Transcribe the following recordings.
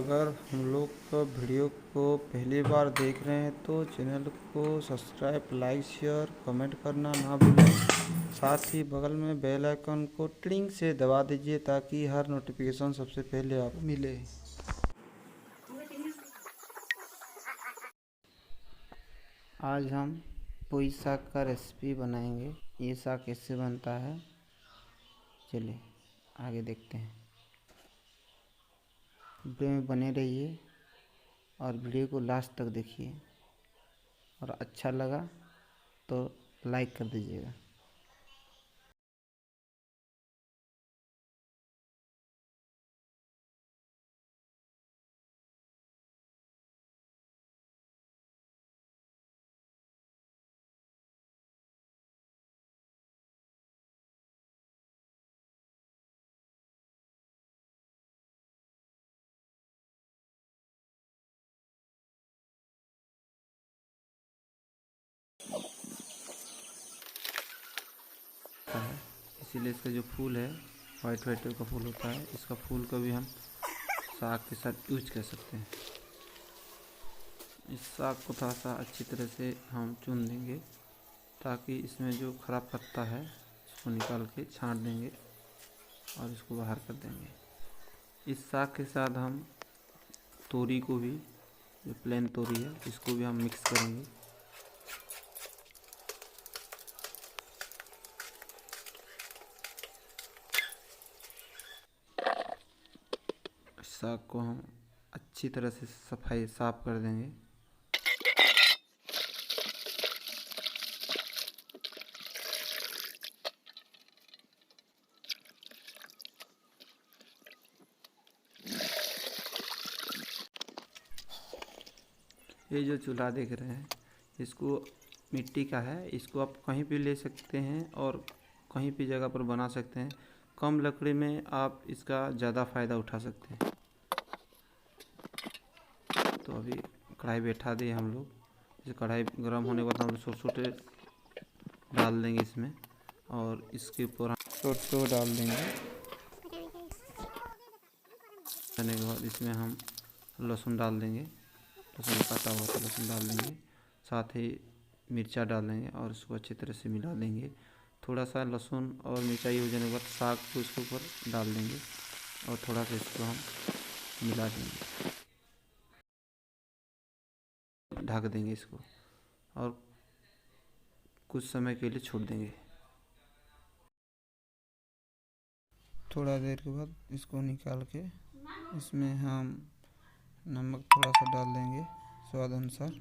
अगर हम लोग का वीडियो को पहली बार देख रहे हैं तो चैनल को सब्सक्राइब, लाइक, शेयर, कमेंट करना ना भूलें। साथ ही बगल में बेल आइकन को टिंग से दबा दीजिए ताकि हर नोटिफिकेशन सबसे पहले आपको मिले। आज हम पुई साग का रेसिपी बनाएंगे। ये साग कैसे बनता है चलिए आगे देखते हैं। वीडियो में बने रहिए और वीडियो को लास्ट तक देखिए और अच्छा लगा तो लाइक कर दीजिएगा। इसीलिए इसका जो फूल है वाइट वाइट का फूल होता है, इसका फूल को भी हम साग के साथ यूज कर सकते हैं। इस साग को थोड़ा सा अच्छी तरह से हम चुन देंगे ताकि इसमें जो खराब पत्ता है इसको निकाल के छांट देंगे और इसको बाहर कर देंगे। इस साग के साथ हम तोरी को भी, जो प्लेन तोरी है, इसको भी हम मिक्स करेंगे। साग को हम अच्छी तरह से साफ कर देंगे। ये जो चूल्हा देख रहे हैं इसको मिट्टी का है, इसको आप कहीं भी ले सकते हैं और कहीं भी जगह पर बना सकते हैं। कम लकड़ी में आप इसका ज़्यादा फ़ायदा उठा सकते हैं। तो अभी कढ़ाई बैठा दिए हम लोग। इस कढ़ाई गर्म होने के बाद हम लोग छोटे डाल देंगे इसमें और इसके ऊपर हम सरसों डाल देंगे। डालने के बाद इसमें हम लहसुन डाल देंगे, लहसुन काटा हुआ था लहसुन डाल देंगे, साथ ही मिर्चा डाल देंगे और इसको अच्छी तरह से मिला देंगे। थोड़ा सा लहसुन और मिर्चाई हो जाने के बाद साग को इसके ऊपर डाल देंगे और थोड़ा सा इसको हम मिला देंगे, ढक देंगे इसको और कुछ समय के लिए छोड़ देंगे। थोड़ा देर के बाद इसको निकाल के इसमें हम नमक थोड़ा सा डाल देंगे स्वाद अनुसार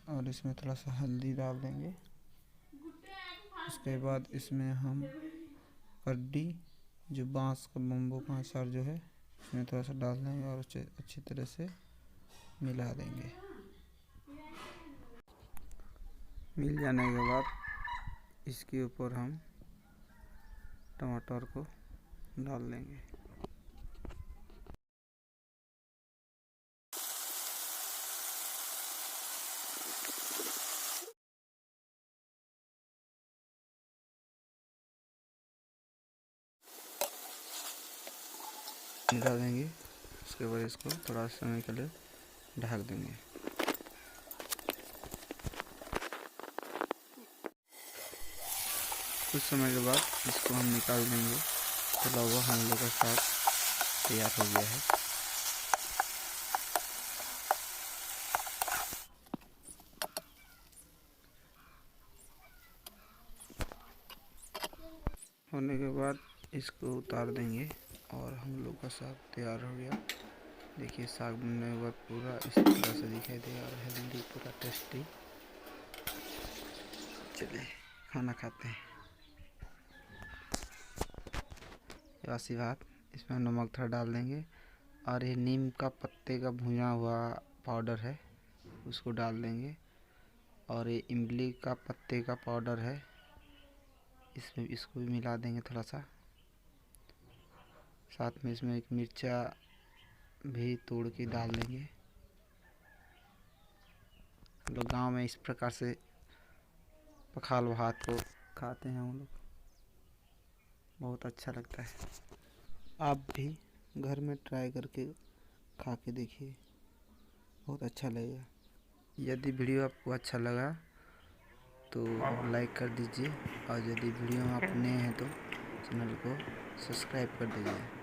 और इसमें थोड़ा सा हल्दी डाल देंगे। उसके बाद इसमें हम कड्डी, जो बांस का बम्बू का अचार जो है, इसमें थोड़ा सा डाल देंगे और उसे अच्छी तरह से मिला देंगे। मिल जाने के बाद इसके ऊपर हम टमाटर को डाल देंगे। मिला देंगे, उसके बाद इसको थोड़ा समय के लिए ढक देंगे। कुछ समय के बाद इसको हम निकाल देंगे। तला हुआ हम लोग का साग तैयार हो गया है। होने के बाद इसको उतार देंगे और हम लोग का साग तैयार हो गया। देखिए साग बनने के बाद पूरा इस तरह से दिखाई देगा और हेल्दी, पूरा टेस्टी। चलिए खाना खाते हैं। बासी बात, इसमें नमक थोड़ा डाल देंगे और ये नीम का पत्ते का भुना हुआ पाउडर है उसको डाल देंगे और ये इमली का पत्ते का पाउडर है इसमें, इसको भी मिला देंगे थोड़ा सा। साथ में इसमें एक मिर्चा भी तोड़ के डाल देंगे। लोग गांव में इस प्रकार से पखाल भात को खाते हैं हम लोग। बहुत अच्छा लगता है। आप भी घर में ट्राई करके खा के देखिए, बहुत अच्छा लगेगा। यदि वीडियो आपको अच्छा लगा तो लाइक कर दीजिए, और यदि वीडियो आप नए हैं तो चैनल को सब्सक्राइब कर दीजिए।